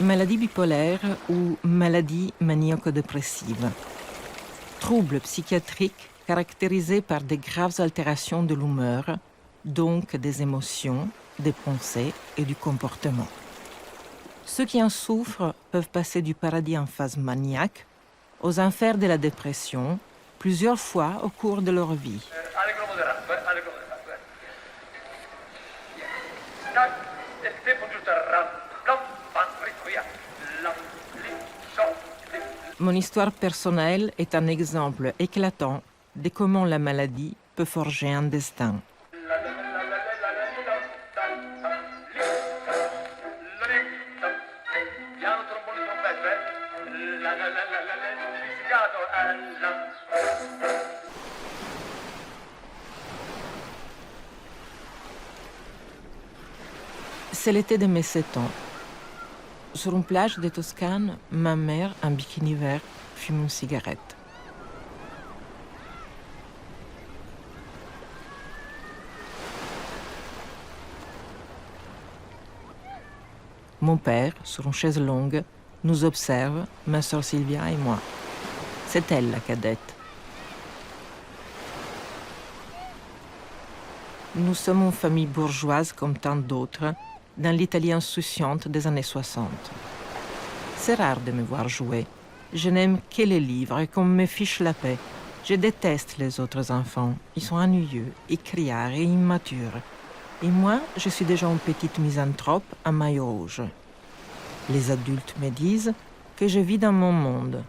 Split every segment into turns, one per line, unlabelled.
Maladie bipolaire ou maladie maniaco-dépressive. Trouble psychiatrique caractérisé par des graves altérations de l'humeur, donc des émotions, des pensées et du comportement. Ceux qui en souffrent peuvent passer du paradis en phase maniaque aux enfers de la dépression plusieurs fois au cours de leur vie. Mon histoire personnelle est un exemple éclatant de comment la maladie peut forger un destin. C'est l'été de mes 7 ans. Sur une plage de Toscane, ma mère, en bikini vert, fume une cigarette. Mon père, sur une chaise longue, nous observe, ma sœur Sylvia et moi. C'est elle la cadette. Nous sommes une famille bourgeoise comme tant d'autres, dans l'Italie insouciante des années 60. C'est rare de me voir jouer. Je n'aime que les livres et qu'on me fiche la paix. Je déteste les autres enfants. Ils sont ennuyeux, criards et immatures. Et moi, je suis déjà une petite misanthrope à maillot rouge. Les adultes me disent que je vis dans mon monde.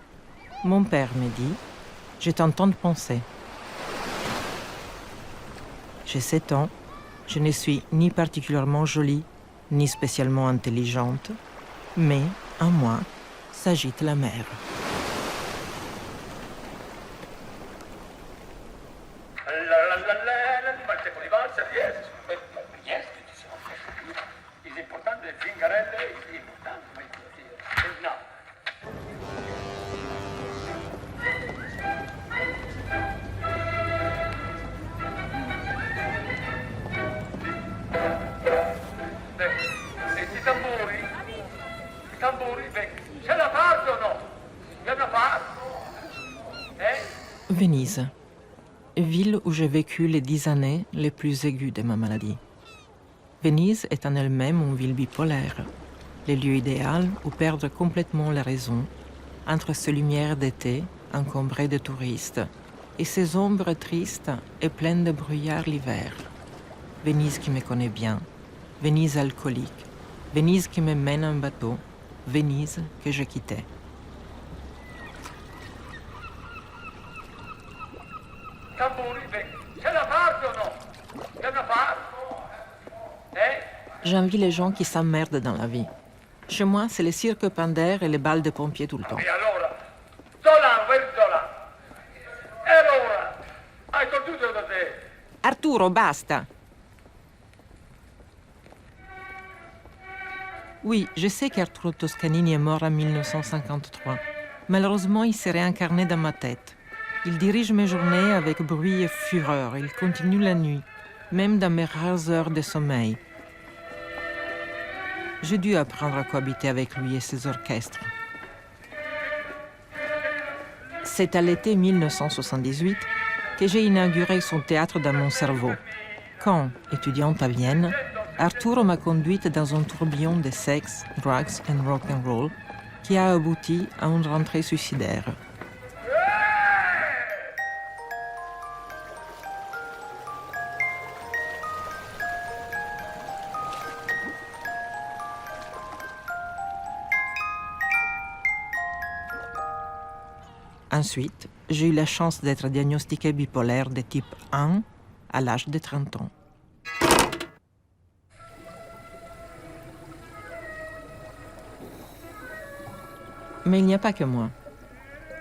Mon père me dit « Je t'entends penser ». J'ai 7 ans, je ne suis ni particulièrement jolie, ni spécialement intelligente, mais en moi s'agite la mer. Venise, ville où j'ai vécu les 10 années les plus aiguës de ma maladie. Venise est en elle-même une ville bipolaire, le lieu idéal où perdre complètement la raison entre ces lumières d'été encombrées de touristes et ces ombres tristes et pleines de brouillard l'hiver. Venise qui me connaît bien, Venise alcoolique, Venise qui me mène en bateau, Venise que je quittais. J'envie les gens qui s'emmerdent dans la vie. Chez moi, c'est les cirques pandaires et les balles de pompiers tout le temps. Arturo, basta! Oui, je sais qu'Arturo Toscanini est mort en 1953. Malheureusement, il s'est réincarné dans ma tête. Il dirige mes journées avec bruit et fureur. Il continue la nuit, même dans mes rares heures de sommeil. J'ai dû apprendre à cohabiter avec lui et ses orchestres. C'est à l'été 1978 que j'ai inauguré son théâtre dans mon cerveau. Quand, étudiante à Vienne, Arturo m'a conduite dans un tourbillon de sexe, drugs and rock and roll qui a abouti à une rentrée suicidaire. Ensuite, j'ai eu la chance d'être diagnostiquée bipolaire de type 1 à l'âge de 30 ans. Mais il n'y a pas que moi.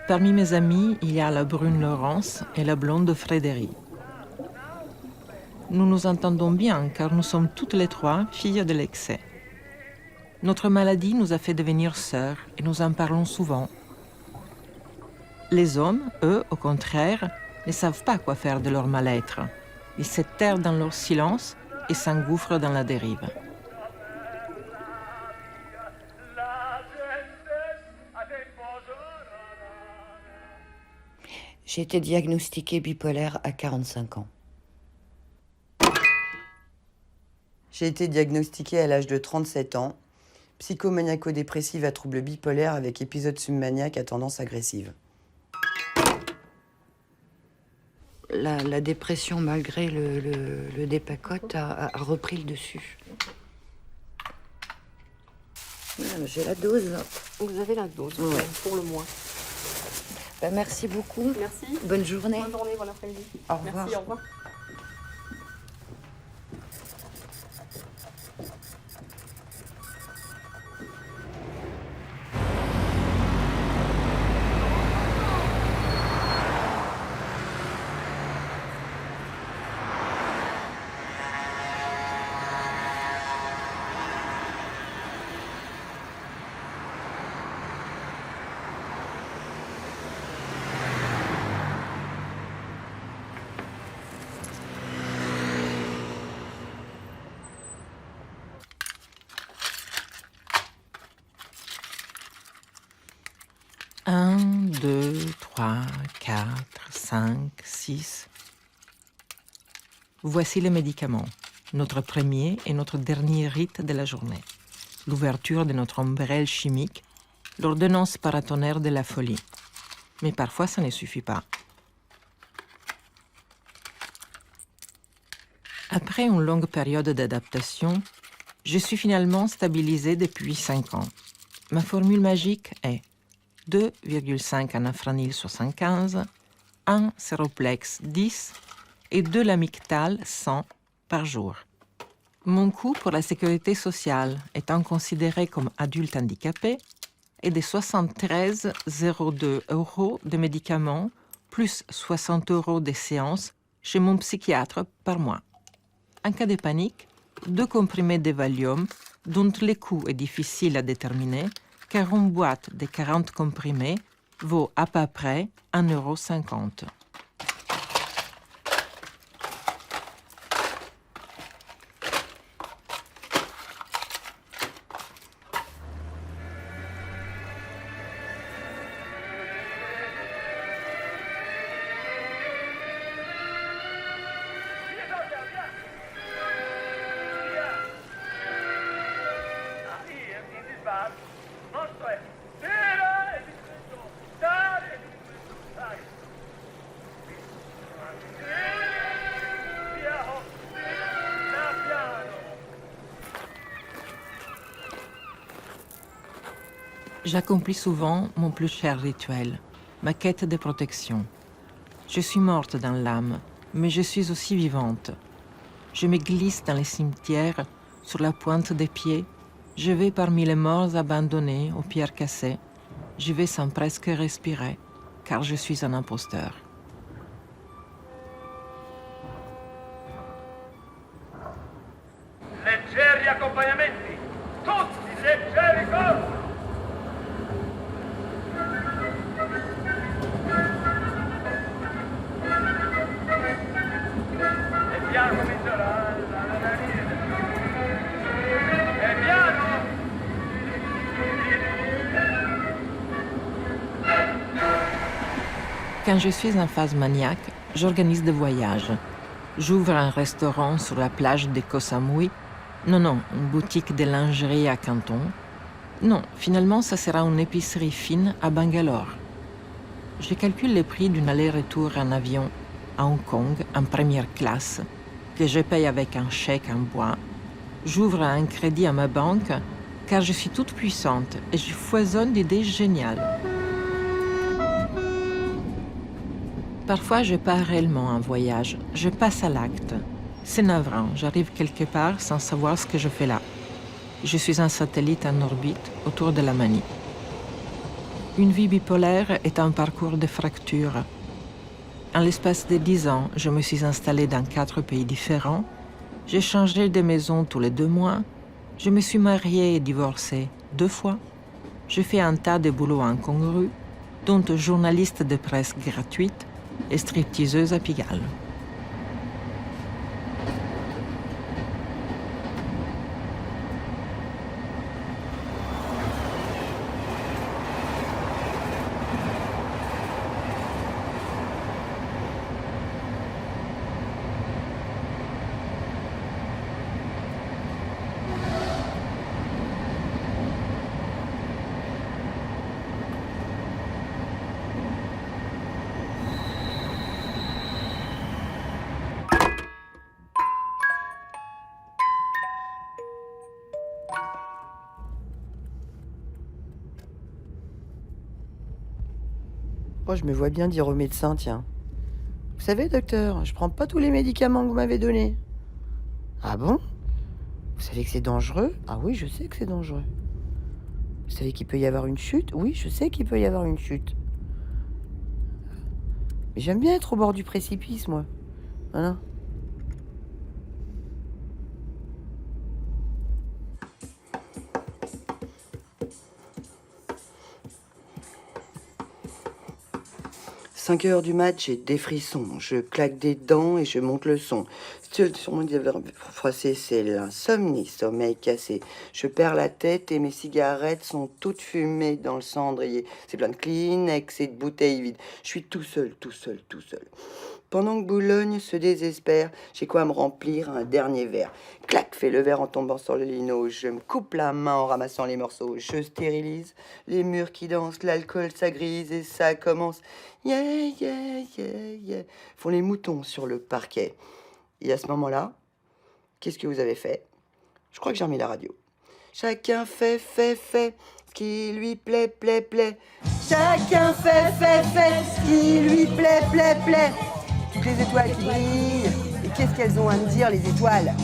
Parmi mes amis, il y a la brune Laurence et la blonde Frédéric. Nous nous entendons bien car nous sommes toutes les trois filles de l'excès. Notre maladie nous a fait devenir sœurs et nous en parlons souvent. Les hommes, eux, au contraire, ne savent pas quoi faire de leur mal-être. Ils se terrent dans leur silence et s'engouffrent dans la dérive.
J'ai été diagnostiquée bipolaire à 45 ans.
J'ai été diagnostiquée à l'âge de 37 ans, psychomaniaco-dépressive à trouble bipolaire avec épisode submaniaque à tendance agressive.
La dépression, malgré le dépacote, a repris le dessus. Voilà, j'ai la dose.
Vous avez la dose,
Ouais.
pour le mois.
Merci beaucoup.
Merci.
Bonne journée.
Bonne journée, bon après-midi.
Au revoir.
Merci, au revoir.
Un, 2, 3, 4, 5, 6. Voici les médicaments, notre premier et notre dernier rite de la journée. L'ouverture de notre ombrelle chimique, l'ordonnance paratonnerre de la folie. Mais parfois, ça ne suffit pas. Après une longue période d'adaptation, je suis finalement stabilisée depuis 5 ans. Ma formule magique est 2,5 anafranil 75, 1 séroplex 10 et 2 lamictal 100 par jour. Mon coût pour la sécurité sociale, étant considéré comme adulte handicapé, est de 73,02 € de médicaments plus 60 € de séances chez mon psychiatre par mois. En cas de panique, 2 comprimés de Valium dont le coût est difficile à déterminer car une boîte de 40 comprimés vaut à peu près 1,50 €. J'accomplis souvent mon plus cher rituel, ma quête de protection. Je suis morte dans l'âme, mais je suis aussi vivante. Je me glisse dans les cimetières, sur la pointe des pieds. Je vais parmi les morts abandonnés aux pierres cassées. Je vais sans presque respirer, car je suis un imposteur.
Leggeri accompagnamenti, tutti leggeri corsi. E piano comincerà la venire. E piano.
Quand je suis en phase maniaque, j'organise des voyages. J'ouvre un restaurant sur la plage de Koh Samui. Non, une boutique de lingerie à Canton. Non, finalement, ça sera une épicerie fine à Bangalore. Je calcule le prix d'un aller-retour en avion à Hong Kong en première classe, que je paye avec un chèque en bois. J'ouvre un crédit à ma banque, car je suis toute puissante et je foisonne d'idées géniales. Parfois, je pars réellement en voyage. Je passe à l'acte. C'est navrant, j'arrive quelque part sans savoir ce que je fais là. Je suis un satellite en orbite autour de la manie. Une vie bipolaire est un parcours de fractures. En l'espace de 10 ans, je me suis installée dans 4 pays différents. J'ai changé de maison tous les 2 mois. Je me suis mariée et divorcée 2 fois. J'ai fait un tas de boulots incongrus, dont journaliste de presse gratuite et stripteaseuse à Pigalle.
crois que je me vois bien dire au médecin, tiens. Vous savez, docteur, je prends pas tous les médicaments que vous m'avez donnés. Ah bon? Vous savez que c'est dangereux? Ah oui, je sais que c'est dangereux. Vous savez qu'il peut y avoir une chute? Oui, je sais qu'il peut y avoir une chute. Mais j'aime bien être au bord du précipice, moi. Voilà. « 5 heures du mat, j'ai des frissons. Je claque des dents et je monte le son. Seul sur mon diaphragme froissé, c'est l'insomnie, sommeil cassé. Je perds la tête et mes cigarettes sont toutes fumées dans le cendrier. C'est plein de Kleenex et de bouteilles vides. Je suis tout seul, tout seul, tout seul. Pendant que Boulogne se désespère, j'ai quoi me remplir un dernier verre. Clac, fait le verre en tombant sur le lino. Je me coupe la main en ramassant les morceaux. Je stérilise les murs qui dansent. L'alcool, ça grise et ça commence. Yeah, yeah, yeah, yeah. Font les moutons sur le parquet. Et à ce moment-là, qu'est-ce que vous avez fait? Je crois que j'ai remis la radio. Chacun fait ce qui lui plaît, plaît. Chacun fait ce qui lui plaît, plaît. Toutes les étoiles qui brillent. Et qu'est-ce qu'elles ont à me dire, les étoiles?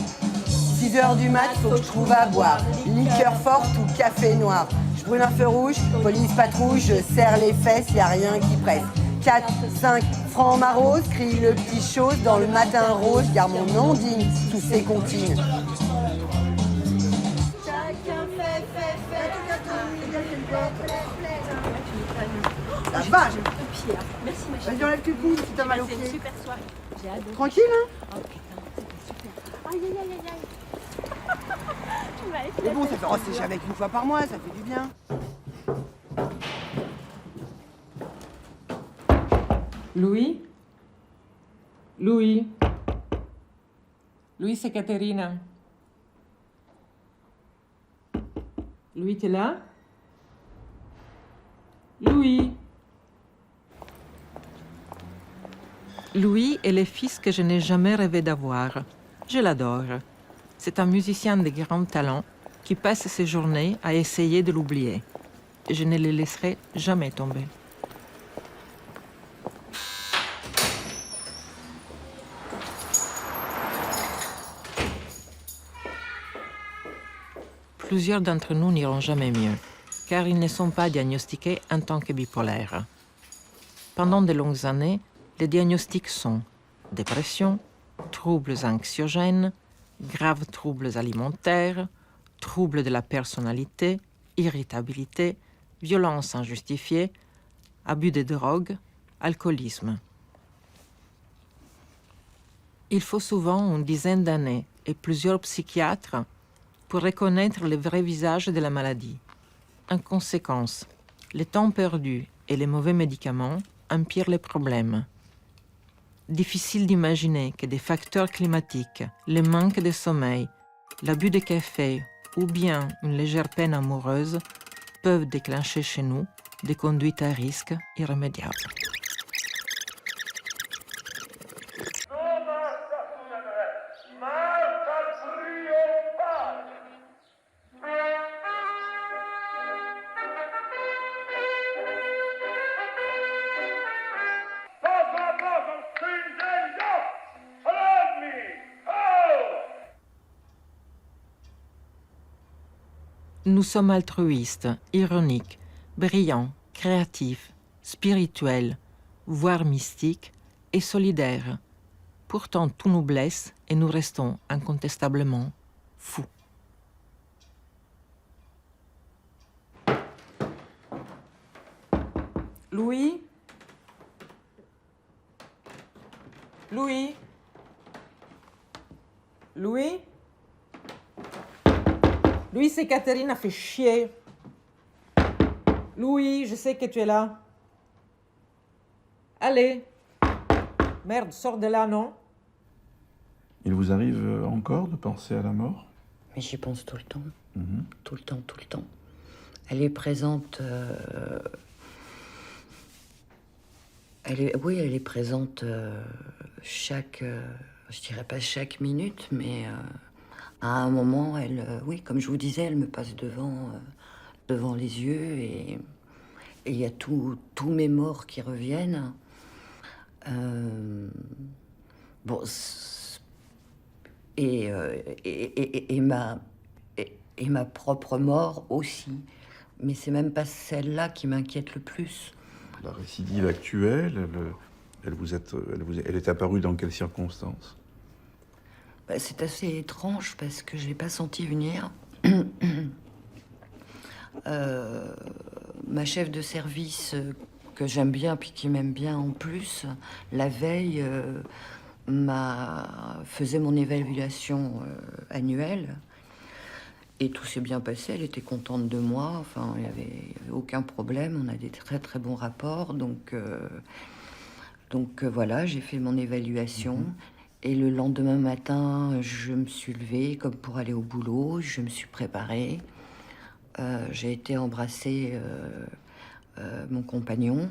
6 heures du mat, faut que je trouve à boire. Liqueur forte ou café noir. Je brûle un feu rouge, police patrouille, je serre les fesses, y a rien qui presse. 4, 5 francs ma rose, crie le petit chose dans le matin rose, garde mon nom digne sous ses comptines. Chacun fait. La vache!
Merci ma
Vas-y, enlève tes coudes si t'as mal au
C'est une
pied.
super soirée. J'ai adoré.
Tranquille, hein?
Oh putain, c'était super. Aïe. Tu m'as fait
Mais bon, ça fait rester avec une fois par mois, ça fait du bien.
Louis? Louis, c'est Caterina. Louis, t'es là? Louis est le fils que je n'ai jamais rêvé d'avoir. Je l'adore. C'est un musicien de grand talent qui passe ses journées à essayer de l'oublier. Je ne le laisserai jamais tomber. Plusieurs d'entre nous n'iront jamais mieux, car ils ne sont pas diagnostiqués en tant que bipolaires. Pendant de longues années, les diagnostics sont dépression, troubles anxiogènes, graves troubles alimentaires, troubles de la personnalité, irritabilité, violence injustifiée, abus de drogue, alcoolisme. Il faut souvent une dizaine d'années et plusieurs psychiatres pour reconnaître le vrai visage de la maladie. En conséquence, le temps perdu et les mauvais médicaments empirent les problèmes. Difficile d'imaginer que des facteurs climatiques, le manque de sommeil, l'abus de café ou bien une légère peine amoureuse peuvent déclencher chez nous des conduites à risque irrémédiables. Nous sommes altruistes, ironiques, brillants, créatifs, spirituels, voire mystiques et solidaires. Pourtant, tout nous blesse et nous restons incontestablement fous. Louis? Louis? Louis? Louis, c'est Catherine, a fait chier. Louis, je sais que tu es là. Allez. Merde, sors de là, non?
Il vous arrive encore de penser à la mort?
Mais j'y pense tout le temps.
Mhm.
Tout le temps. Elle est présente... Elle est présente chaque... je dirais pas chaque minute, mais à un moment, elle... oui, comme je vous disais, elle me passe devant les yeux et Et il y a tous mes morts qui reviennent. Bon, et ma propre mort aussi. Mais c'est même pas celle-là qui m'inquiète le plus.
La récidive actuelle, elle est apparue dans quelles circonstances?
Bah, c'est assez étrange parce que je l'ai pas senti venir. Ma chef de service, que j'aime bien puis qui m'aime bien en plus, la veille faisait mon évaluation annuelle et tout s'est bien passé. Elle était contente de moi. Enfin, il y avait aucun problème. On a des très très bons rapports. Donc voilà, j'ai fait mon évaluation. Et le lendemain matin, je me suis levée comme pour aller au boulot. Je me suis préparée. J'ai été embrasser mon compagnon.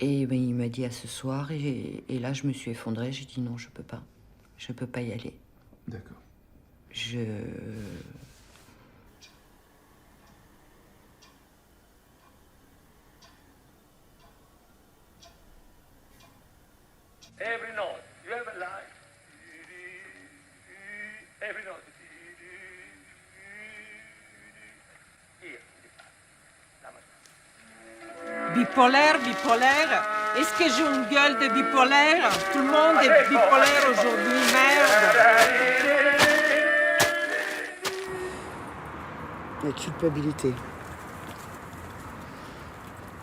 Et ben, il m'a dit à ce soir. Et là, je me suis effondrée. J'ai dit non, je peux pas. Je peux pas y aller.
D'accord.
Every note, you have a line. Every note. Here.
Bipolaire, bipolaire. Est-ce que j'ai une gueule de bipolaire? Tout le monde est bipolaire aujourd'hui, merde.
La culpabilité.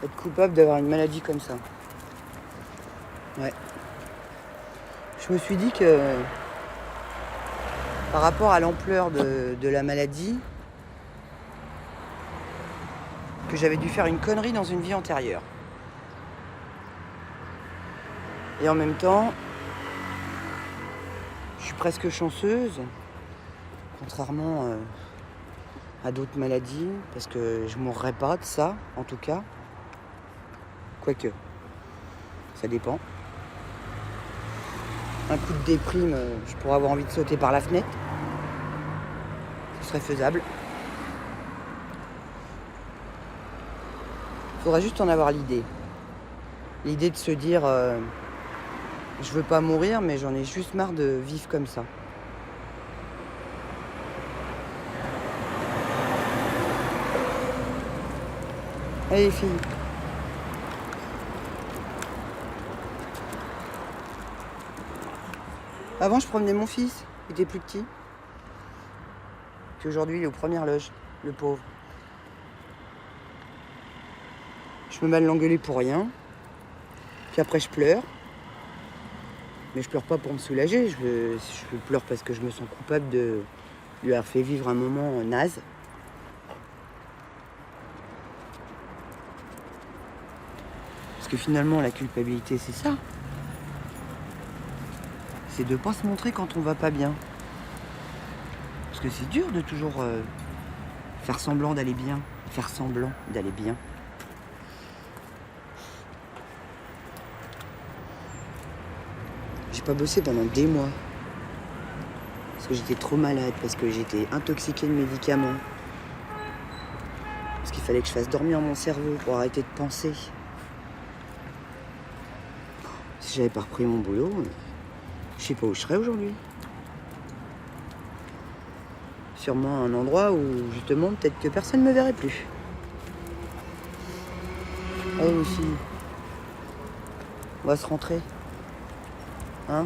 Être coupable d'avoir une maladie comme ça. Ouais. Je me suis dit que par rapport à l'ampleur de la maladie, que j'avais dû faire une connerie dans une vie antérieure. Et en même temps, je suis presque chanceuse, contrairement à d'autres maladies, parce que je mourrais pas de ça, en tout cas. Quoique, ça dépend. Un coup de déprime, je pourrais avoir envie de sauter par la fenêtre. Ce serait faisable. Il faudra juste en avoir l'idée. L'idée de se dire, je veux pas mourir, mais j'en ai juste marre de vivre comme ça. Allez les filles. Avant, je promenais mon fils, il était plus petit. Puis aujourd'hui, il est aux premières loges, le pauvre. Je me mets à l'engueuler pour rien. Puis après, je pleure. Mais je pleure pas pour me soulager. Je pleure parce que je me sens coupable de lui avoir fait vivre un moment naze. Parce que finalement, la culpabilité, c'est ça. C'est de pas se montrer quand on va pas bien. Parce que c'est dur de toujours faire semblant d'aller bien. Faire semblant d'aller bien. J'ai pas bossé pendant des mois. Parce que j'étais trop malade, parce que j'étais intoxiquée de médicaments. Parce qu'il fallait que je fasse dormir mon cerveau pour arrêter de penser. Si j'avais pas repris mon boulot, je sais pas où je serais aujourd'hui. Sûrement un endroit où, justement, peut-être que personne ne me verrait plus. Allez les filles, on va se rentrer. Hein?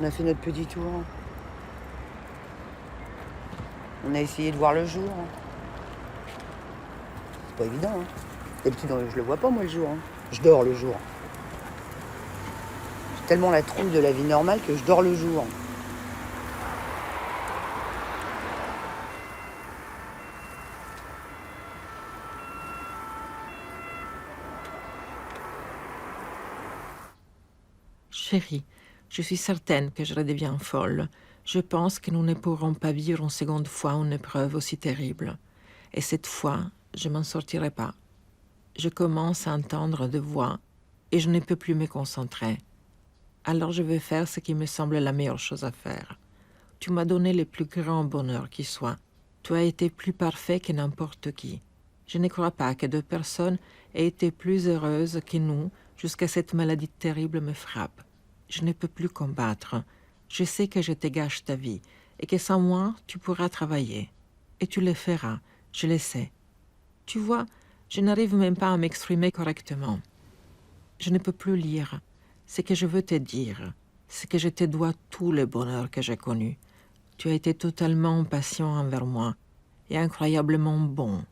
On a fait notre petit tour. On a essayé de voir le jour. C'est pas évident. Hein? D'habitude, je le vois pas moi le jour. Hein? Je dors le jour. J'ai tellement la trouille de la vie normale que je dors le jour.
Chérie, je suis certaine que je redeviens folle. Je pense que nous ne pourrons pas vivre une seconde fois une épreuve aussi terrible. Et cette fois, je m'en sortirai pas. Je commence à entendre de voix et je ne peux plus me concentrer. Alors je vais faire ce qui me semble la meilleure chose à faire. Tu m'as donné le plus grand bonheur qui soit. Tu as été plus parfait que n'importe qui. Je ne crois pas que deux personnes aient été plus heureuses que nous jusqu'à cette maladie terrible me frappe. Je ne peux plus combattre. Je sais que je te gâche ta vie et que sans moi, tu pourras travailler. Et tu le feras, je le sais. Tu vois, je n'arrive même pas à m'exprimer correctement. Je ne peux plus lire. Ce que je veux te dire, c'est que je te dois tout le bonheur que j'ai connu. Tu as été totalement patient envers moi et incroyablement bon.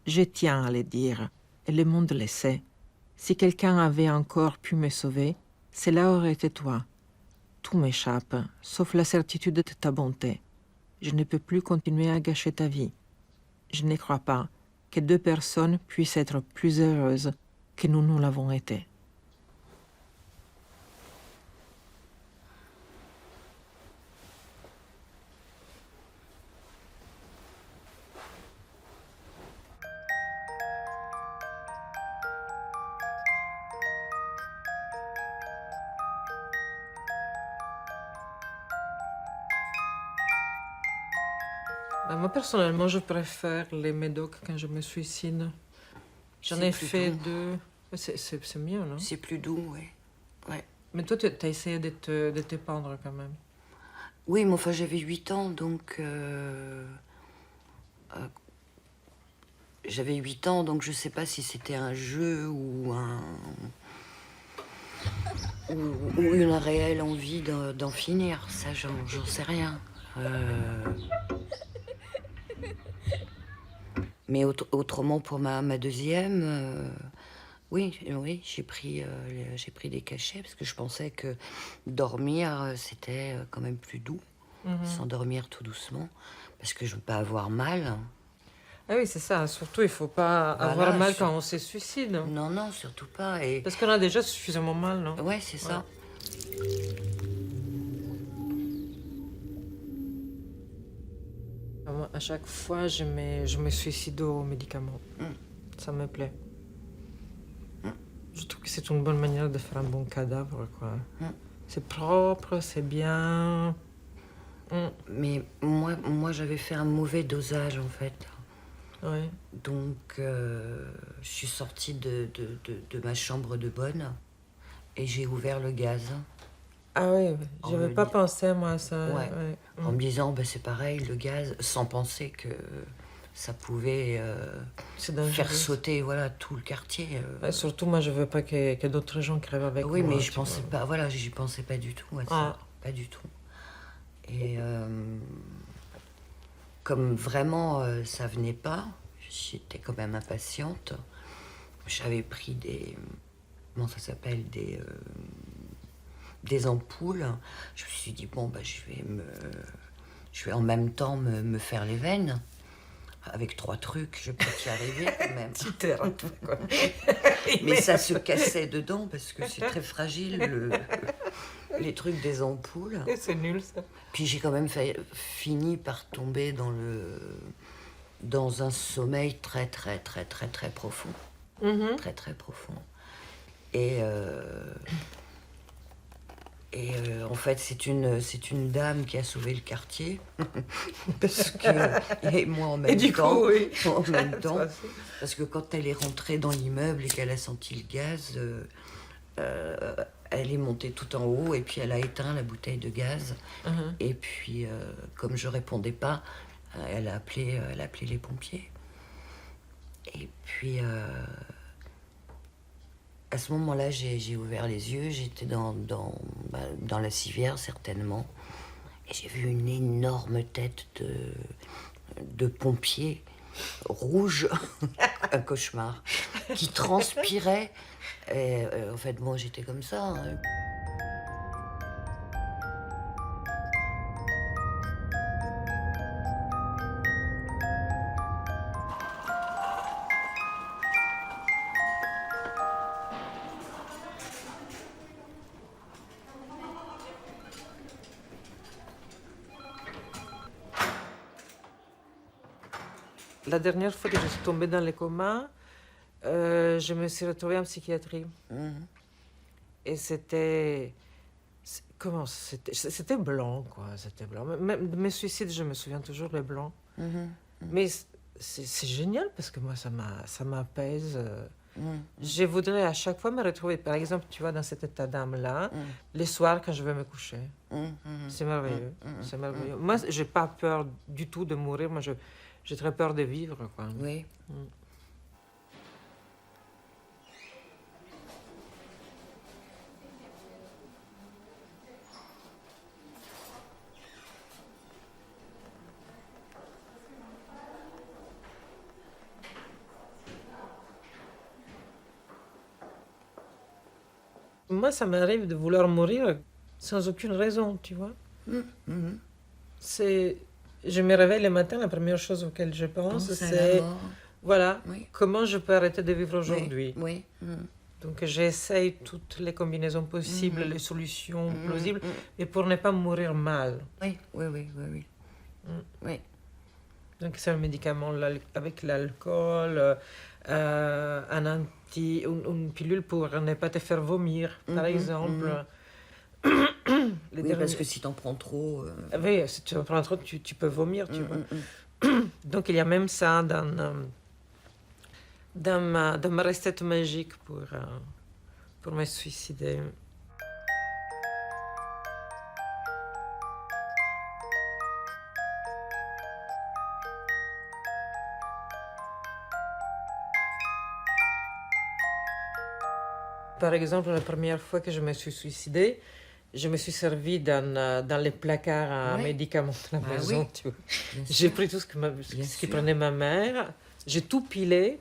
Je tiens à le dire, et le monde le sait. Si quelqu'un avait encore pu me sauver, cela aurait été toi. Tout m'échappe, sauf la certitude de ta bonté. Je ne peux plus continuer à gâcher ta vie. Je ne crois pas que deux personnes puissent être plus heureuses que nous l'avons été. Moi, personnellement, je préfère les médocs quand je me suicide. J'en
C'est
ai
plus
fait
doux.
2. C'est mieux, non?
C'est plus doux, oui. Ouais.
Mais toi, tu as essayé de te pendre quand même.
Oui, mais enfin, j'avais 8 ans, donc... j'avais 8 ans, donc je sais pas si c'était un jeu ou une réelle envie d'en finir. Ça, j'en sais rien. Mais autrement, pour ma deuxième, oui, j'ai pris des cachets parce que je pensais que dormir, c'était quand même plus doux. S'endormir tout doucement, parce que je veux pas avoir mal.
Ah oui, c'est ça. Surtout, il faut pas
Voilà,
avoir mal quand on se suicide.
Non, non, surtout pas. Et...
Parce qu'on a déjà suffisamment mal, non?
Ouais, c'est ça.
Moi, à chaque fois, je me suicide aux médicaments. Ça me plaît. Je trouve que c'est une bonne manière de faire un bon cadavre, quoi. C'est propre, c'est bien.
Mais moi j'avais fait un mauvais dosage, en fait.
Ouais.
Donc, je suis sortie de ma chambre de bonne et j'ai ouvert le gaz.
Ah oui,
En
j'avais
me
pas
dis-
pensé, moi, à ça.
Ouais. En me disant, ben, c'est pareil, le gaz, sans penser que ça pouvait
C'est dangereux.
faire sauter voilà, tout le quartier.
Ouais, surtout, moi, je veux pas que d'autres gens crèvent avec
Oui,
moi.
mais je
tu
pensais
vois.
pas, voilà, j'y pensais pas du tout à ça.
Ah.
Pas du tout. Et comme vraiment ça venait pas, j'étais quand même impatiente. J'avais pris comment ça s'appelle, des ampoules. Je me suis dit, bon, bah, je vais en même temps me faire les veines. Avec 3 trucs, je peux y arriver quand même.
quoi.
Mais ça se cassait dedans parce que c'est très fragile, les trucs des ampoules.
C'est nul, ça.
Puis j'ai quand même fini par tomber dans un sommeil très, très, très, très, très profond. Très, très profond. Et en fait, c'est une dame qui a sauvé le quartier. Parce que, et moi en même
Et du
temps.
coup, oui.
En même temps.
Ça, c'est-
Parce que quand elle est rentrée dans l'immeuble et qu'elle a senti le gaz, elle est montée tout en haut et puis elle a éteint la bouteille de gaz. Et puis, comme je répondais pas, elle a appelé les pompiers. Et puis, à ce moment-là, j'ai ouvert les yeux. J'étais dans la civière, certainement. Et j'ai vu une énorme tête de pompier rouge, un cauchemar, qui transpirait. Et, en fait, moi, j'étais comme ça. Hein.
La dernière fois que je suis tombée dans le coma, je me suis retrouvée en psychiatrie. Et comment c'était blanc, quoi. C'était blanc. Même de mes suicides, je me souviens toujours le blanc. Mais c'est génial parce que moi, ça m'apaise. Je voudrais à chaque fois me retrouver, par exemple, tu vois, dans cet état d'âme-là, les soirs quand je vais me coucher. C'est merveilleux. C'est merveilleux. Moi, j'ai pas peur du tout de mourir. Moi, j'ai très peur de vivre, quoi.
Oui.
Moi, ça m'arrive de vouloir mourir sans aucune raison, tu vois. C'est... Je me réveille le matin, la première chose auquel je pense,
Pense à
c'est...
la mort.
Voilà,
Oui.
comment je peux arrêter de vivre aujourd'hui.
Oui.
Donc j'essaye toutes les combinaisons possibles, les solutions plausibles, et pour ne pas mourir mal.
Oui. Oui.
Donc c'est un médicament avec l'alcool, une pilule pour ne pas te faire vomir, par exemple.
Oui, parce que si t'en prends trop...
Oui, si tu en prends trop, tu peux vomir, tu vois. Donc il y a même ça dans ma recette magique pour me suicider. Par exemple, la première fois que je me suis suicidée, je me suis servi dans les placards à
Ouais.
médicaments de la
Ah
maison.
oui.
Tu vois.
Bien
J'ai
sûr.
pris tout ce qui
sûr.
prenait ma mère, j'ai tout pilé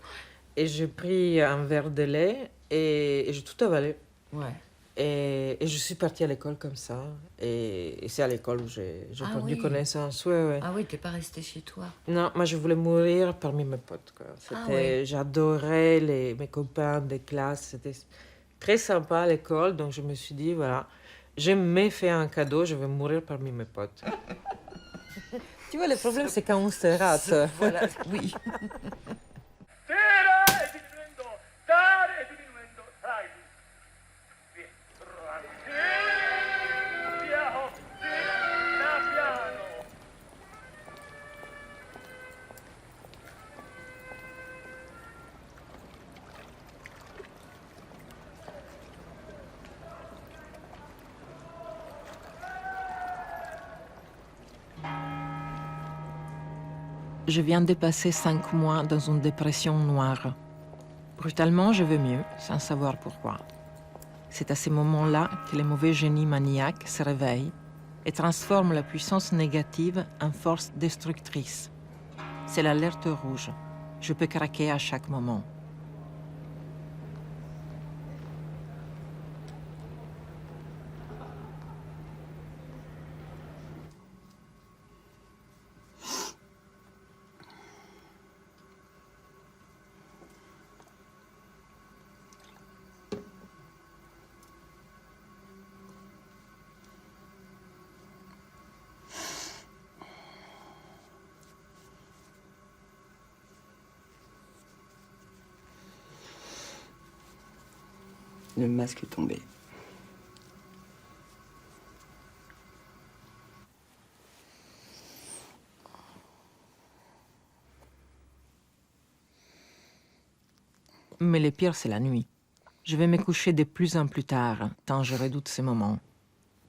et j'ai pris un verre de lait et j'ai tout avalé.
Ouais.
Et je suis partie à l'école comme ça. Et c'est à l'école où j'ai
Ah
perdu
oui.
connaissance. Ouais, ouais.
Ah oui, t'es pas resté chez toi.
Non, moi je voulais mourir parmi mes potes, quoi.
Ah ouais.
J'adorais mes copains de classe. C'était très sympa à l'école. Donc je me suis dit, voilà, je me fais un cadeau, je vais mourir parmi mes potes. Tu vois, le problème, c'est quand on se rate.
Voilà, oui.
Tira e diminuendo, dare e diminuendo, dai. Via, tranquilli, via, piano.
Je viens de passer 5 mois dans une dépression noire. Brutalement, je vais mieux, sans savoir pourquoi. C'est à ces moments-là que le mauvais génie maniaque se réveille et transforme la puissance négative en force destructrice. C'est l'alerte rouge. Je peux craquer à chaque moment.
Le masque est tombé.
Mais le pire, c'est la nuit. Je vais me coucher de plus en plus tard, tant je redoute ces moments.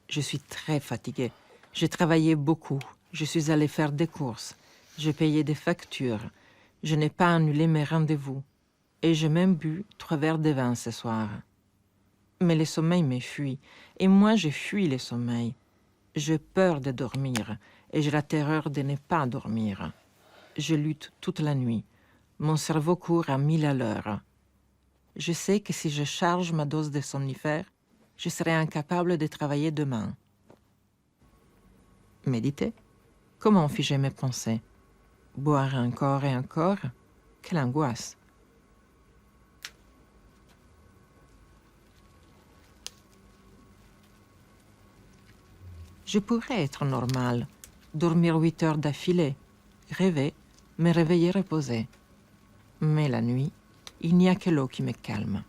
Je suis très fatiguée. J'ai travaillé beaucoup. Je suis allée faire des courses. J'ai payé des factures. Je n'ai pas annulé mes rendez-vous. Et j'ai même bu 3 verres de vin ce soir. Mais le sommeil me fuit. Et moi, je fuis le sommeil. J'ai peur de dormir. Et j'ai la terreur de ne pas dormir. Je lutte toute la nuit. Mon cerveau court à 1000 à l'heure. Je sais que si je charge ma dose de somnifères, je serai incapable de travailler demain. Méditer? Comment figer mes pensées? Boire encore et encore? Quelle angoisse! Je pourrais être normale, dormir 8 heures d'affilée, rêver, me réveiller reposée. Mais la nuit, il n'y a que l'eau qui me calme.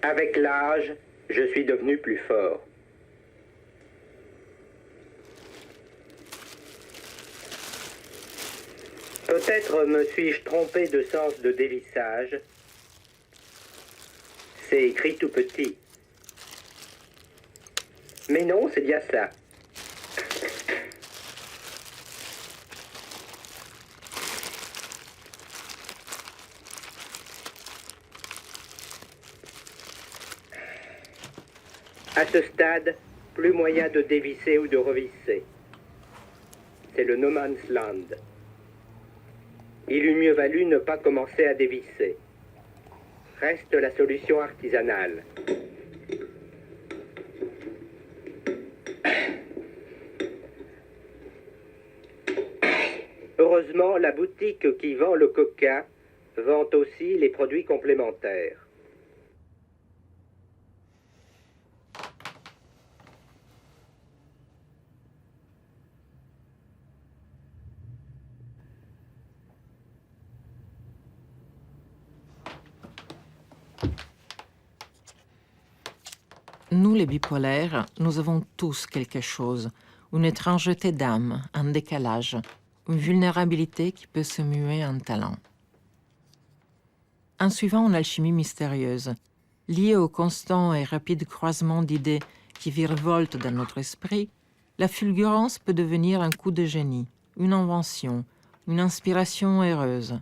Avec l'âge, je suis devenu plus fort. Peut-être me suis-je trompé de sens de dévissage. C'est écrit tout petit. Mais non, c'est bien ça. À ce stade, plus moyen de dévisser ou de revisser. C'est le no man's land. Il eût mieux valu ne pas commencer à dévisser. Reste la solution artisanale. Heureusement, la boutique qui vend le coca vend aussi les produits complémentaires.
Nous, les bipolaires, nous avons tous quelque chose, une étrangeté d'âme, un décalage, une vulnérabilité qui peut se muer en talent. En suivant une alchimie mystérieuse, liée au constant et rapide croisement d'idées qui virevoltent dans notre esprit, la fulgurance peut devenir un coup de génie, une invention, une inspiration heureuse.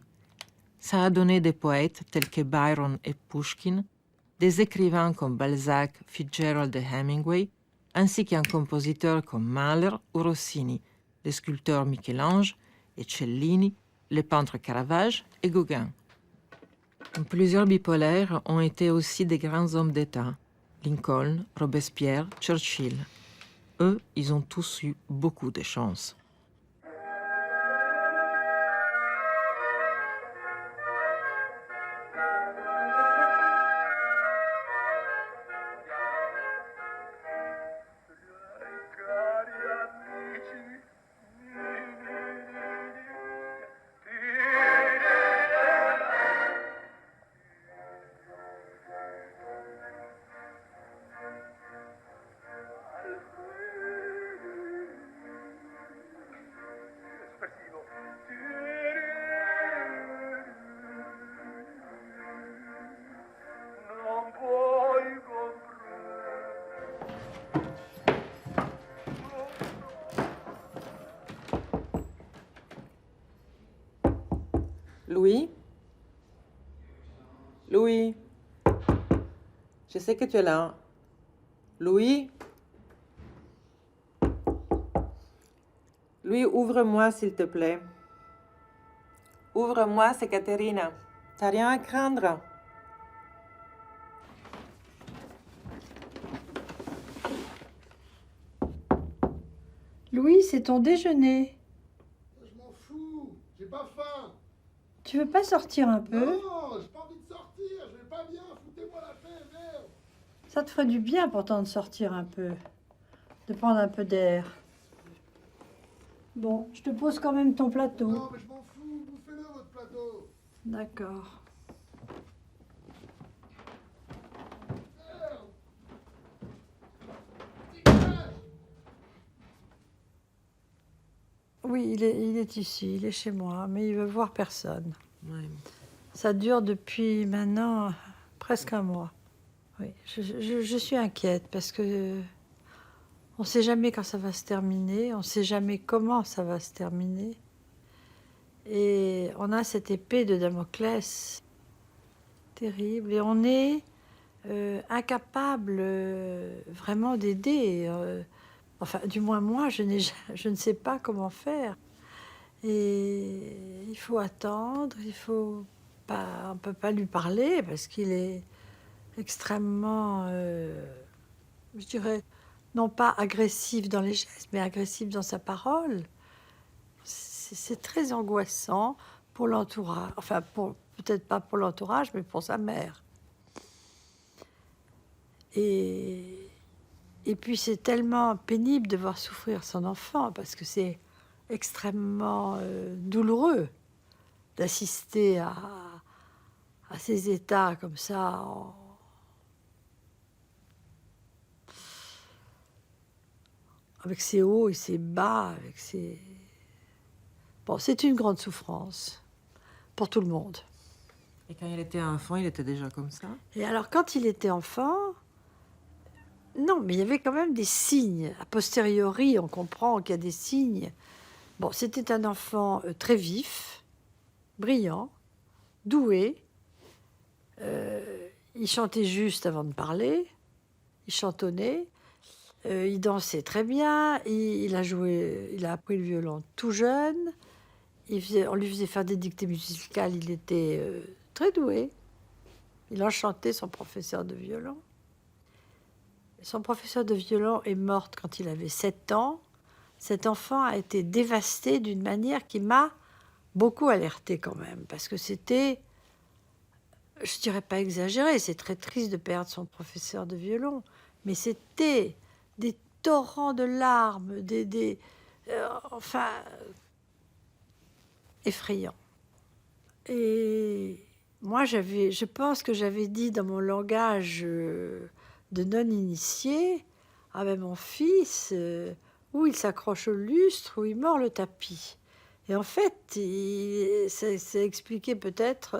Ça a donné des poètes tels que Byron et Pushkin, des écrivains comme Balzac, Fitzgerald et Hemingway, ainsi qu'un compositeur comme Mahler ou Rossini, des sculpteurs Michel-Ange et Cellini, les peintres Caravage et Gauguin. Plusieurs bipolaires ont été aussi des grands hommes d'État, Lincoln, Robespierre, Churchill. Eux, ils ont tous eu beaucoup de chance.
Louis? Louis? Je sais que tu es là. Louis? Louis, ouvre-moi, s'il te plaît. Ouvre-moi, c'est Caterina. T'as rien à craindre.
Louis, c'est ton déjeuner.
Je m'en fous, j'ai pas faim.
Tu veux pas sortir un peu?
Non, j'ai pas envie de sortir, je vais pas bien, foutez-moi la paix, merde.
Ça te ferait du bien pourtant de sortir un peu, de prendre un peu d'air. Bon, je te pose quand même ton plateau.
Non, mais je m'en fous, bouffez-le votre plateau.
D'accord. Oui, il est ici, il est chez moi, mais il veut voir personne.
Ouais.
Ça dure depuis maintenant presque un mois. Oui, je suis inquiète parce que on ne sait jamais quand ça va se terminer, on ne sait jamais comment ça va se terminer. Et on a cette épée de Damoclès terrible et on est incapable vraiment d'aider. Enfin, du moins moi, je ne sais pas comment faire. Et il faut attendre, on ne peut pas lui parler parce qu'il est extrêmement, je dirais, non pas agressif dans les gestes, mais agressif dans sa parole. C'est très angoissant pour l'entourage, enfin, peut-être pas pour l'entourage, mais pour sa mère. Et puis c'est tellement pénible de voir souffrir son enfant, parce que c'est extrêmement douloureux d'assister à ces états comme ça, avec ses hauts et ses bas, avec ses... Bon, c'est une grande souffrance pour tout le monde.
Et quand il était enfant, il était déjà comme ça?
Et alors, quand il était enfant, non, mais il y avait quand même des signes. A posteriori, on comprend qu'il y a des signes. Bon, c'était un enfant très vif, brillant, doué. Il chantait juste avant de parler. Il chantonnait. Il dansait très bien. Il a appris le violon tout jeune. On lui faisait faire des dictées musicales. Il était très doué. Il enchantait son professeur de violon. Son professeur de violon est mort quand il avait 7 ans. Cet enfant a été dévasté d'une manière qui m'a beaucoup alertée quand même, parce que c'était, je dirais pas exagéré, c'est très triste de perdre son professeur de violon, mais c'était des torrents de larmes, enfin, effrayants. Et moi, je pense que j'avais dit dans mon langage de non-initié, ah ben mon fils, où il s'accroche au lustre, où il mord le tapis. Et en fait, ça expliquait peut-être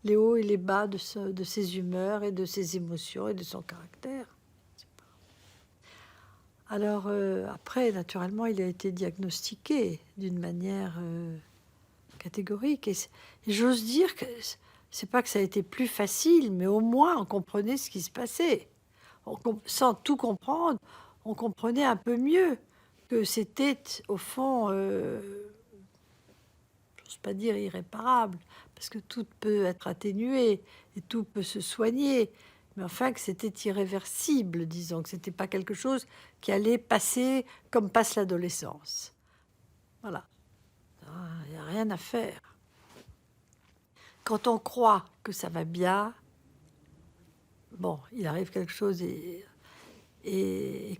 les hauts et les bas de ses humeurs et de ses émotions et de son caractère. Alors après, naturellement, il a été diagnostiqué d'une manière catégorique. Et j'ose dire que c'est pas que ça a été plus facile, mais au moins on comprenait ce qui se passait. Sans tout comprendre, on comprenait un peu mieux que c'était, au fond, j'ose pas dire irréparable, parce que tout peut être atténué et tout peut se soigner, mais enfin que c'était irréversible, disons, que c'était pas quelque chose qui allait passer comme passe l'adolescence. Voilà. Il n'y a rien à faire. Quand on croit que ça va bien, bon, il arrive quelque chose et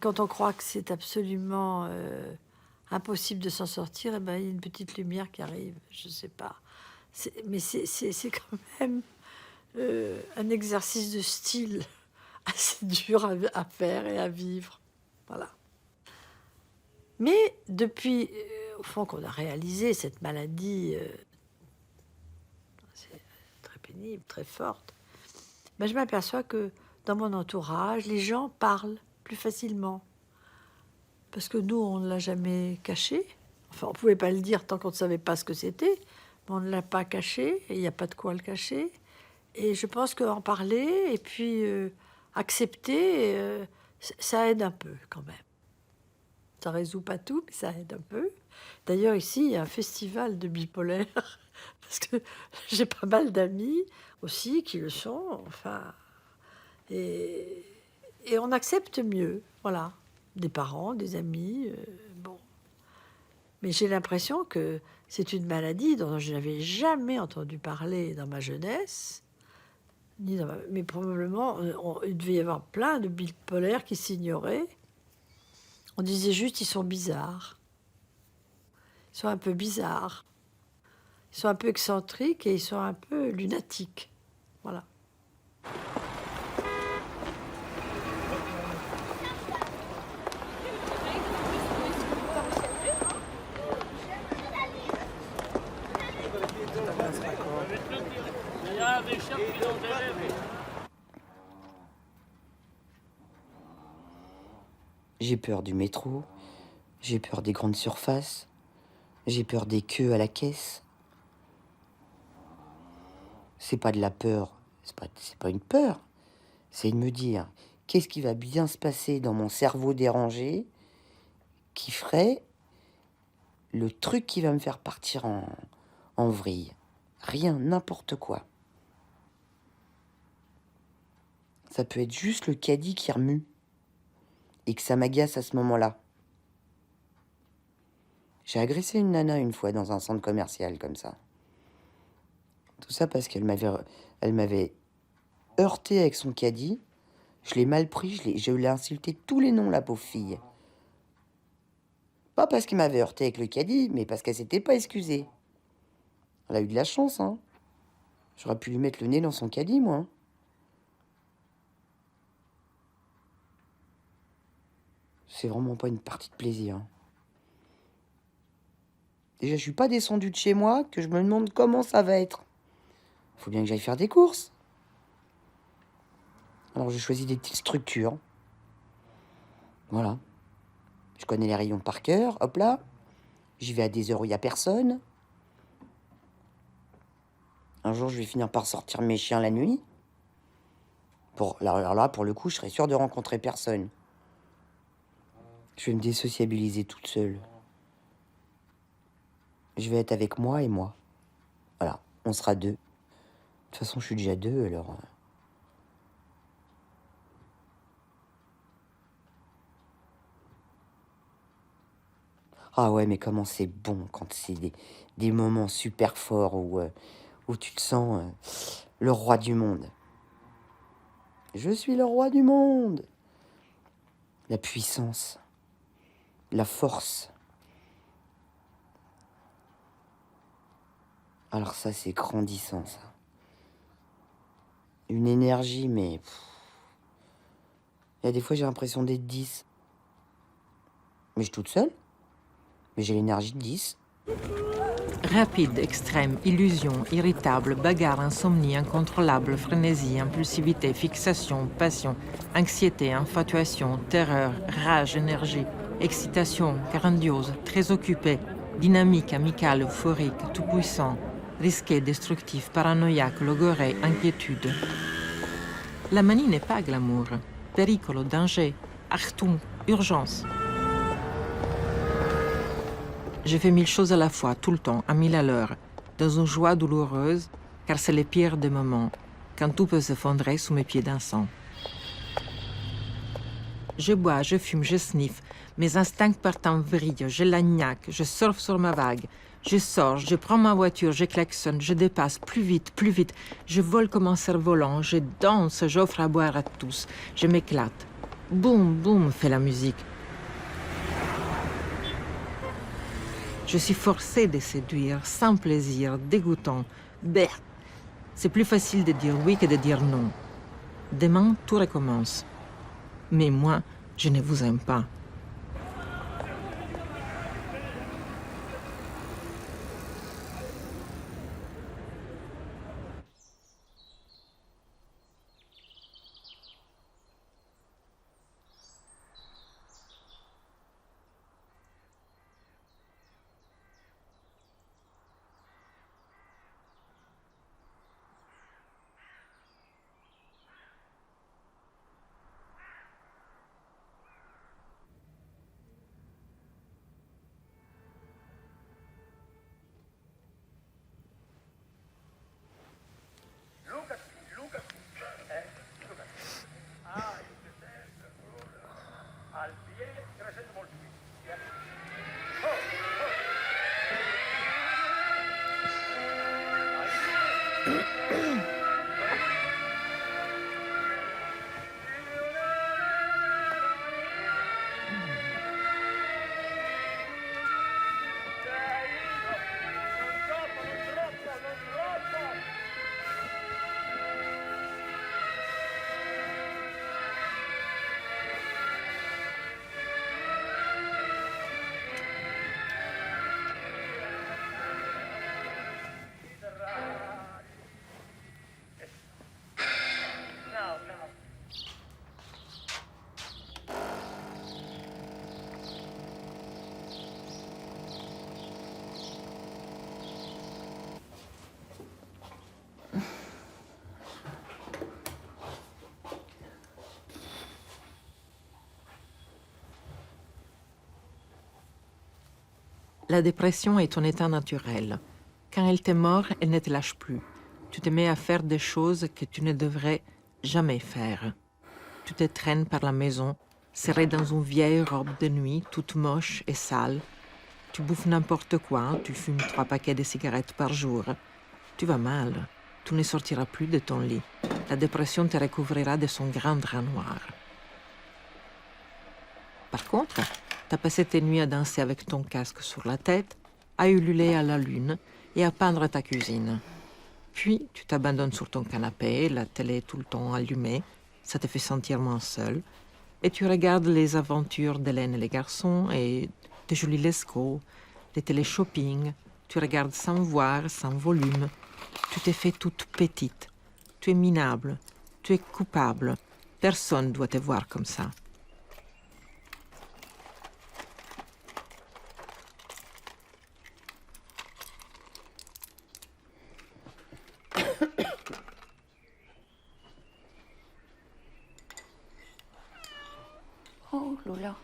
quand on croit que c'est absolument impossible de s'en sortir, eh ben, il y a une petite lumière qui arrive, je ne sais pas. Mais c'est quand même un exercice de style assez dur à faire et à vivre. Voilà. Mais depuis, au fond, qu'on a réalisé cette maladie c'est très pénible, très forte, ben, je m'aperçois que dans mon entourage, les gens parlent plus facilement. Parce que nous, on ne l'a jamais caché. Enfin, on ne pouvait pas le dire tant qu'on ne savait pas ce que c'était. Mais on ne l'a pas caché, et il n'y a pas de quoi le cacher. Et je pense qu'en parler, et puis accepter, ça aide un peu quand même. Ça ne résout pas tout, mais ça aide un peu. D'ailleurs, ici, il y a un festival de bipolaire. Parce que j'ai pas mal d'amis aussi qui le sont. Enfin... Et on accepte mieux, voilà, des parents, des amis, bon. Mais j'ai l'impression que c'est une maladie dont je n'avais jamais entendu parler dans ma jeunesse, mais probablement, il devait y avoir plein de bipolaires qui s'ignoraient. On disait juste, ils sont bizarres. Ils sont un peu bizarres. Ils sont un peu excentriques et ils sont un peu lunatiques, voilà.
J'ai peur du métro, j'ai peur des grandes surfaces, j'ai peur des queues à la caisse. C'est pas de la peur, c'est pas une peur, c'est de me dire qu'est-ce qui va bien se passer dans mon cerveau dérangé qui ferait le truc qui va me faire partir en vrille. Rien, n'importe quoi. Ça peut être juste le caddie qui remue et que ça m'agace à ce moment-là. J'ai agressé une nana une fois dans un centre commercial comme ça. Tout ça parce qu'elle m'avait heurté avec son caddie. Je l'ai mal pris, je l'ai insulté tous les noms, la pauvre fille. Pas parce qu'il m'avait heurté avec le caddie, mais parce qu'elle s'était pas excusée. Elle a eu de la chance, hein. J'aurais pu lui mettre le nez dans son caddie, moi. C'est vraiment pas une partie de plaisir. Déjà, je suis pas descendue de chez moi, que je me demande comment ça va être. Faut bien que j'aille faire des courses. Alors, je choisis des petites structures. Voilà. Je connais les rayons par cœur, hop là. J'y vais à des heures où il n'y a personne. Un jour, je vais finir par sortir mes chiens la nuit. Alors là, pour le coup, je serai sûre de rencontrer personne. Je vais me désociabiliser toute seule. Je vais être avec moi et moi. Voilà, on sera deux. De toute façon, je suis déjà deux, alors... Ah ouais, mais comment c'est bon quand c'est des moments super forts où tu te sens le roi du monde. Je suis le roi du monde. La puissance, la force. Alors ça, c'est grandissant, ça. Une énergie, mais... Il y a des fois, j'ai l'impression d'être 10. Mais je suis toute seule. Mais j'ai l'énergie de 10.
Rapide, extrême, illusion, irritable, bagarre, insomnie, incontrôlable, frénésie, impulsivité, fixation, passion, anxiété, infatuation, terreur, rage, énergie, excitation, grandiose, très occupé, dynamique, amical, euphorique, tout-puissant, risqué, destructif, paranoïaque, logoré, inquiétude. La manie n'est pas glamour. Pericolo, danger, Achtung, urgence. Je fais 1000 choses à la fois, tout le temps, à 1000 à l'heure, dans une joie douloureuse, car c'est le pire des moments, quand tout peut s'effondrer sous mes pieds d'encens. Je bois, je fume, je sniffe, mes instincts partent en vrille, je lagnaque, je surfe sur ma vague, je sors, je prends ma voiture, je klaxonne, je dépasse, plus vite, je vole comme un cerf-volant, je danse, j'offre à boire à tous, je m'éclate. Boum, boum, fait la musique. Je suis forcée de séduire, sans plaisir, dégoûtant. Berk. C'est plus facile de dire oui que de dire non. Demain, tout recommence. Mais moi, je ne vous aime pas. La dépression est ton état naturel. Quand elle te mord, elle ne te lâche plus. Tu te mets à faire des choses que tu ne devrais jamais faire. Tu te traînes par la maison, serré dans une vieille robe de nuit, toute moche et sale. Tu bouffes n'importe quoi, tu fumes 3 paquets de cigarettes par jour. Tu vas mal. Tu ne sortiras plus de ton lit. La dépression te recouvrira de son grand drap noir. Par contre, t'as passé tes nuits à danser avec ton casque sur la tête, à ululer à la lune et à peindre ta cuisine. Puis, tu t'abandonnes sur ton canapé, la télé est tout le temps allumée, ça te fait sentir moins seul. Et tu regardes les aventures d'Hélène et les garçons et de Julie Lescaut, les télé-shopping. Tu regardes sans voir, sans volume. Tu t'es fait toute petite. Tu es minable. Tu es coupable. Personne ne doit te voir comme ça.
Oh, Lola.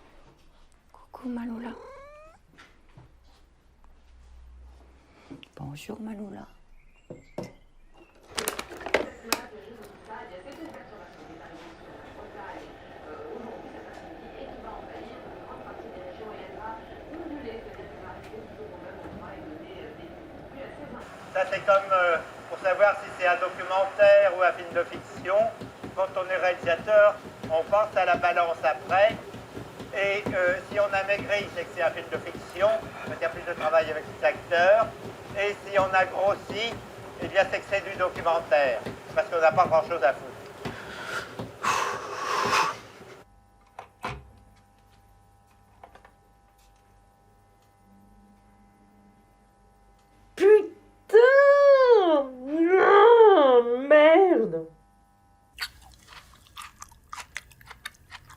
Coucou, ma Lola. Bonjour, ma Lola.
Ça, c'est comme pour savoir si c'est un documentaire ou un film de fiction. Quand on est réalisateur, on pense à la balance après. Et si on a maigri, c'est que c'est un film de fiction, parce qu'il y a plus de travail avec les acteurs. Et si on a grossi, eh bien c'est que c'est du documentaire, parce qu'on n'a pas grand-chose à foutre.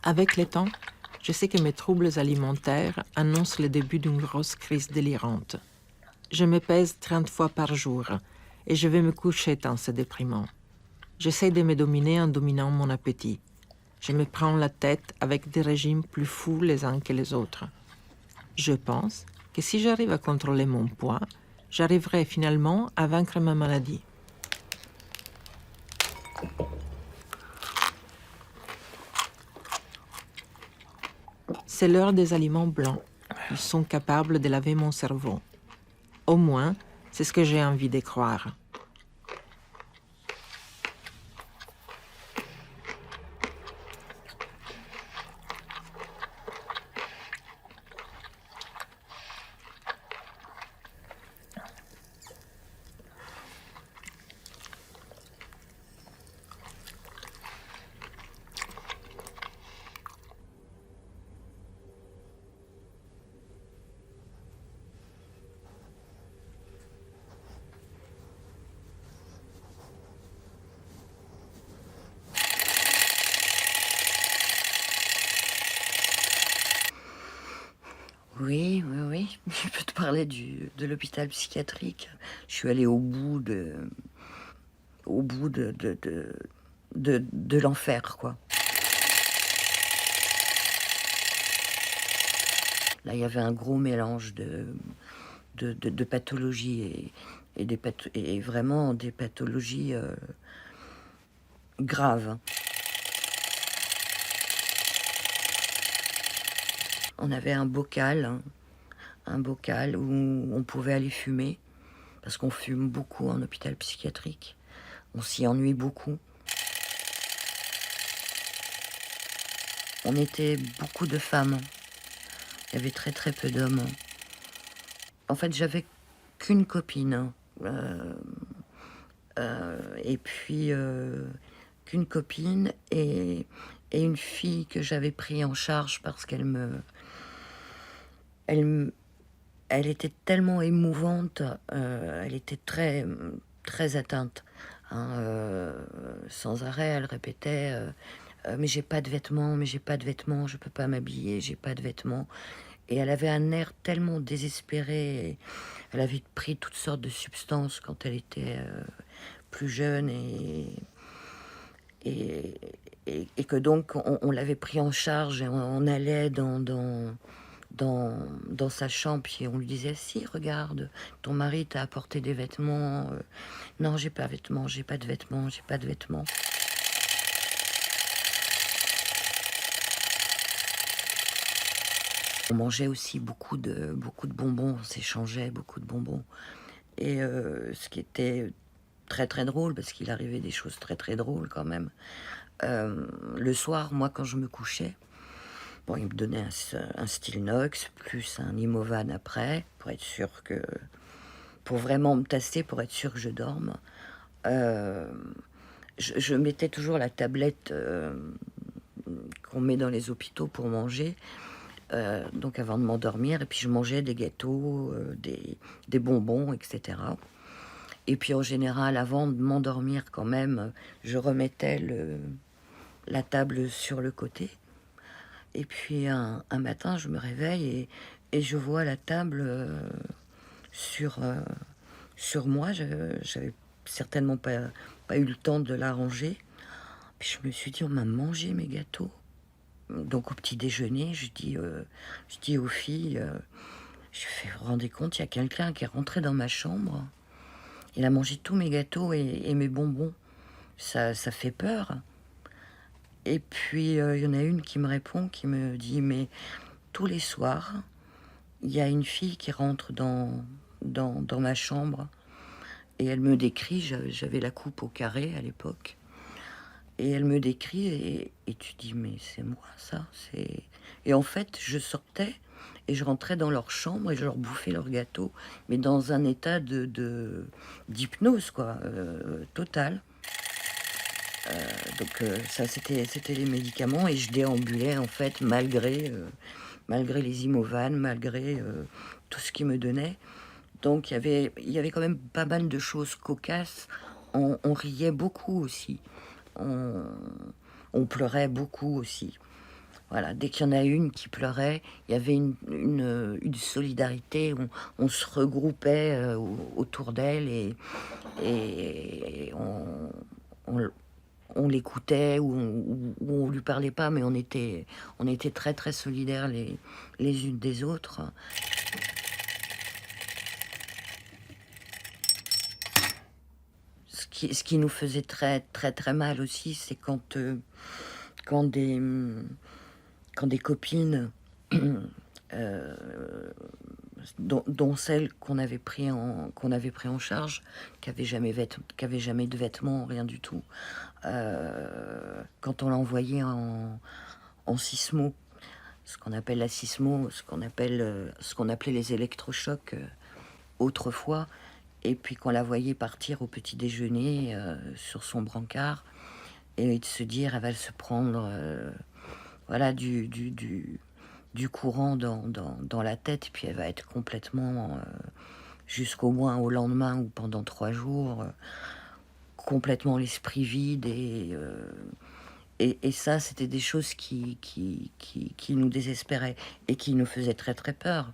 Avec le temps, je sais que mes troubles alimentaires annoncent le début d'une grosse crise délirante. Je me pèse 30 fois par jour et je vais me coucher tant c'est déprimant. J'essaie de me dominer en dominant mon appétit. Je me prends la tête avec des régimes plus fous les uns que les autres. Je pense que si j'arrive à contrôler mon poids, j'arriverai finalement à vaincre ma maladie. C'est l'heure des aliments blancs. Ils sont capables de laver mon cerveau. Au moins, c'est ce que j'ai envie de croire.
Oui, oui, oui. Je peux te parler de l'hôpital psychiatrique. Je suis allée au bout de l'enfer, quoi. Là, il y avait un gros mélange de pathologies et vraiment des pathologies graves. On avait un bocal où on pouvait aller fumer, parce qu'on fume beaucoup en hôpital psychiatrique. On s'y ennuie beaucoup. On était beaucoup de femmes. Il y avait très très peu d'hommes. En fait, j'avais qu'une copine. Et puis qu'une copine et une fille que j'avais pris en charge parce qu'elle était tellement émouvante, elle était très, très atteinte. Sans arrêt, elle répétait mais j'ai pas de vêtements, mais j'ai pas de vêtements, je peux pas m'habiller, j'ai pas de vêtements. Et elle avait un air tellement désespéré. Elle avait pris toutes sortes de substances quand elle était plus jeune et que donc on l'avait pris en charge et on allait dans sa chambre et on lui disait si regarde ton mari t'a apporté des vêtements. Non, j'ai pas de vêtements, j'ai pas de vêtements, j'ai pas de vêtements. On mangeait aussi beaucoup de bonbons, on s'échangeait beaucoup de bonbons. Et ce qui était très très drôle, parce qu'il arrivait des choses très très drôles quand même. Le soir, moi quand je me couchais, bon, il me donnait un Stilnox, plus un Imovan après, pour vraiment me tasser, pour être sûr que je dorme. Je mettais toujours la tablette qu'on met dans les hôpitaux pour manger. Donc avant de m'endormir, et puis je mangeais des gâteaux, des bonbons, etc. Et puis en général, avant de m'endormir quand même, je remettais la table sur le côté. Et puis un matin, je me réveille et je vois la table sur moi. J'avais certainement pas eu le temps de la ranger. Puis je me suis dit, on m'a mangé mes gâteaux. Donc au petit déjeuner, je dis aux filles, je fais, vous vous rendez compte, il y a quelqu'un qui est rentré dans ma chambre. Il a mangé tous mes gâteaux et mes bonbons. Ça fait peur. Et puis il y en a une qui me répond, qui me dit, mais tous les soirs, il y a une fille qui rentre dans ma chambre et elle me décrit, j'avais la coupe au carré à l'époque. Et elle me décrit et tu dis, mais c'est moi ça, c'est... Et en fait, je sortais et je rentrais dans leur chambre et je leur bouffais leur gâteau, mais dans un état d'hypnose, quoi, total. Donc ça, c'était les médicaments et je déambulais, en fait, malgré les Imovane, malgré tout ce qu'ils me donnaient. Donc il y avait quand même pas mal de choses cocasses. On riait beaucoup aussi. On pleurait beaucoup aussi. Voilà, dès qu'il y en a une qui pleurait, il y avait une solidarité. On se regroupait autour d'elle et on l'écoutait ou on lui parlait pas, mais on était très très solidaires les unes des autres. Ce qui nous faisait très très très mal aussi, c'est quand des copines, dont celle qu'on avait pris en charge, qui avait jamais de vêtements, rien du tout, quand on l'envoyait en sismo, ce qu'on appelle la sismo, ce qu'on appelait les électrochocs autrefois. Et puis qu'on la voyait partir au petit déjeuner sur son brancard et de se dire, elle va se prendre voilà, du courant dans la tête, puis elle va être complètement, jusqu'au moins au lendemain ou pendant 3 jours, complètement l'esprit vide. Et ça, c'était des choses qui nous désespéraient et qui nous faisaient très très peur.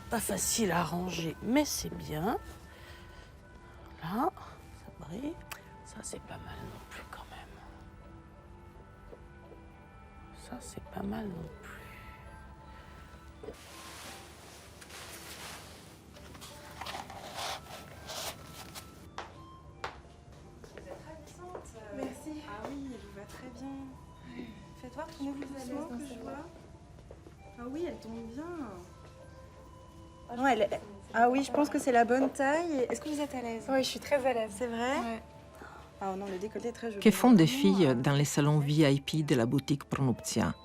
Pas facile à ranger, mais c'est bien. Là, ça brille. Ça, c'est pas mal non plus quand même. Ça, c'est pas mal non plus.
Merci. Ah oui, elle va très bien. Faites voir, tournez-vous doucement que je vois. Ah oui, elle tombe bien. Non, ah oui, je pense que c'est la bonne taille. Est-ce que vous êtes à l'aise?
Oui, je suis très à l'aise.
C'est vrai? Ouais. Ah non, le décolleté est très joli.
Que font des filles dans les salons VIP de la boutique Pronuptia?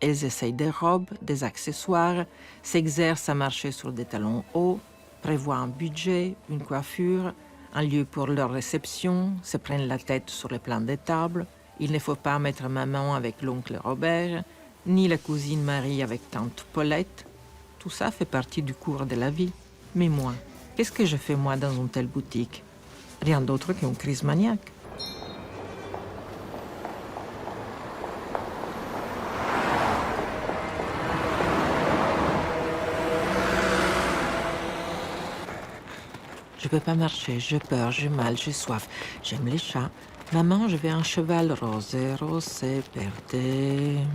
Elles essayent des robes, des accessoires, s'exercent à marcher sur des talons hauts, prévoient un budget, une coiffure, un lieu pour leur réception, se prennent la tête sur les plans des tables. Il ne faut pas mettre maman avec l'oncle Robert, ni la cousine Marie avec tante Paulette. Tout ça fait partie du cours de la vie. Mais moi, qu'est-ce que je fais moi dans une telle boutique? Rien d'autre qu'une crise maniaque. Je peux pas marcher, j'ai peur, j'ai mal, j'ai soif. J'aime les chats, Maman, je veux un cheval rose, rose per te.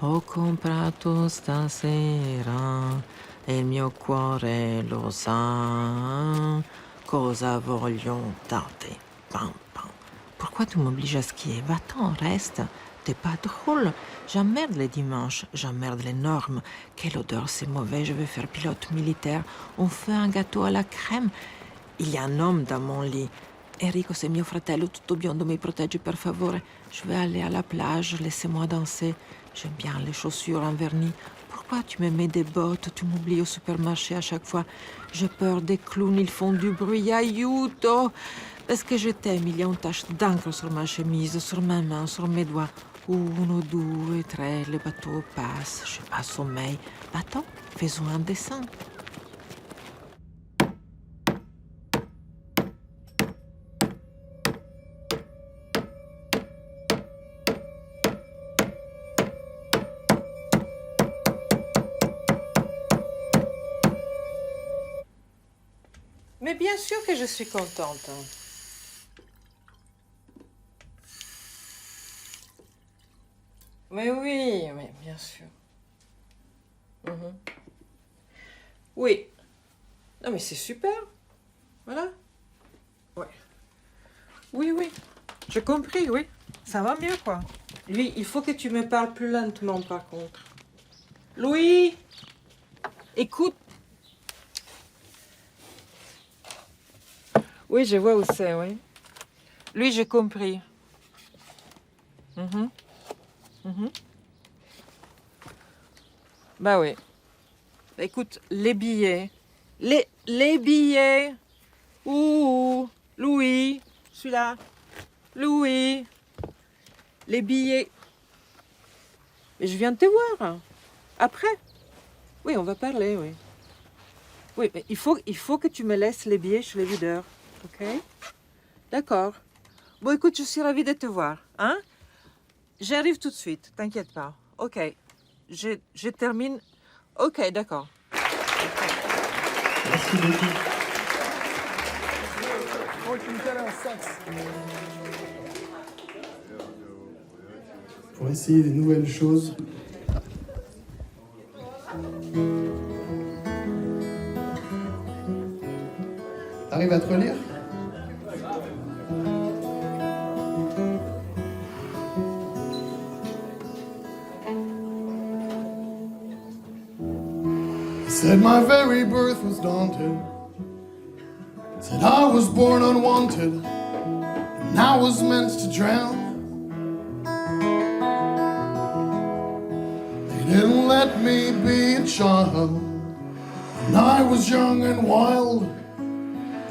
Ho comprato stasera e il mio cuore lo sa. Cosa voglio da te? Pam, pam. Pourquoi tu m'obliges à skier? Va-t'en, reste. T'es pas drôle. J'emmerde les dimanches, j'emmerde les normes. Quelle odeur, c'est mauvais, je vais faire pilote militaire. On fait un gâteau à la crème. Il y a un homme dans mon lit. Enrico, c'est mio fratello, tutto biondo, mi protegge per favore. Je vais aller à la plage, laissez-moi danser. J'aime bien les chaussures en vernis. Pourquoi tu me mets des bottes? Tu m'oublies au supermarché à chaque fois. J'ai peur des clowns, ils font du bruit. Aiuto! Parce que je t'aime, il y a une tache d'encre sur ma chemise, sur ma main, sur mes doigts. Uno, due, tre, le bateau passe. Je n'ai pas sommeil. Attends, faisons un dessin.
Mais bien sûr que je suis contente. Mais oui, mais bien sûr. Mhm. Oui. Non, mais c'est super. Voilà. Ouais. Oui, oui. J'ai compris, oui. Ça va mieux, quoi. Lui, il faut que tu me parles plus lentement, par contre. Louis, écoute. Oui, je vois où c'est, oui. Lui, j'ai compris. Mhm. Mhm. Bah oui. Bah, écoute, les billets. Les billets. Ouh, Louis, celui-là. Louis. Les billets. Mais je viens de te voir. Après. Oui, on va parler, oui. Oui, mais il faut que tu me laisses les billets chez le videur. OK? D'accord. Bon, écoute, je suis ravie de te voir. Hein? J'arrive tout de suite, t'inquiète pas. OK. Je termine. OK, d'accord.
Merci beaucoup. Oh, tu me fais un sax. Pour essayer des nouvelles choses. T'arrives à te relire? Said my very birth was daunted. Said I was born unwanted, and I was meant to drown. They didn't let me be a child when I was young and wild.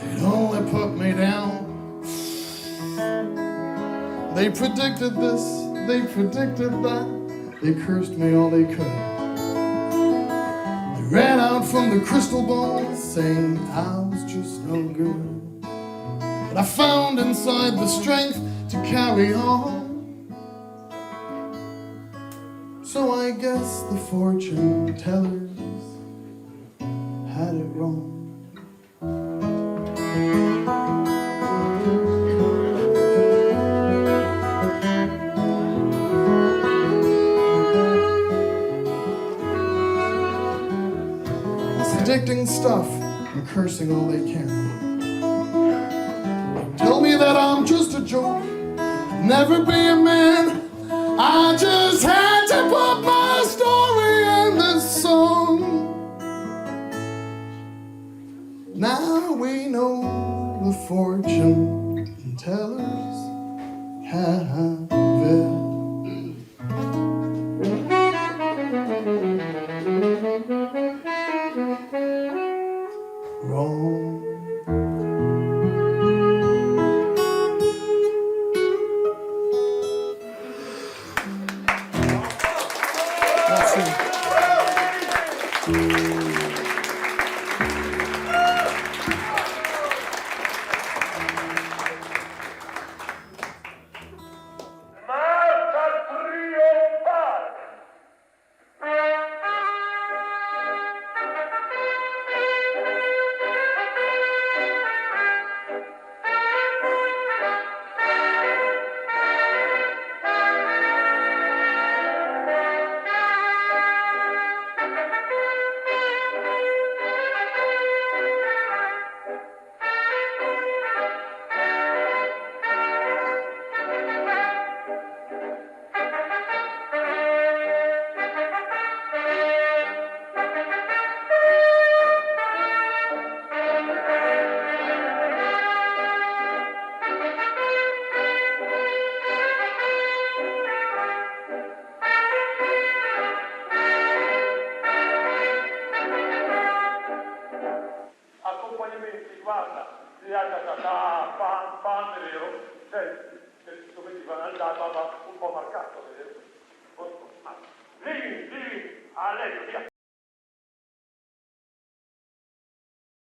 They'd only put me down. They predicted this, they predicted that. They cursed me all they could. Ran out from the crystal ball saying I was just no good. But I found inside the strength to carry on. So I guess the fortune tellers had it wrong. Addicting stuff and cursing all they can. Tell me that I'm just a joke, never be a man. I just had to put my story in this song. Now we know the fortune tellers have it.
pan, vero? Dove ti va andare, un po' marcato, vero? Vieni, a letto, via.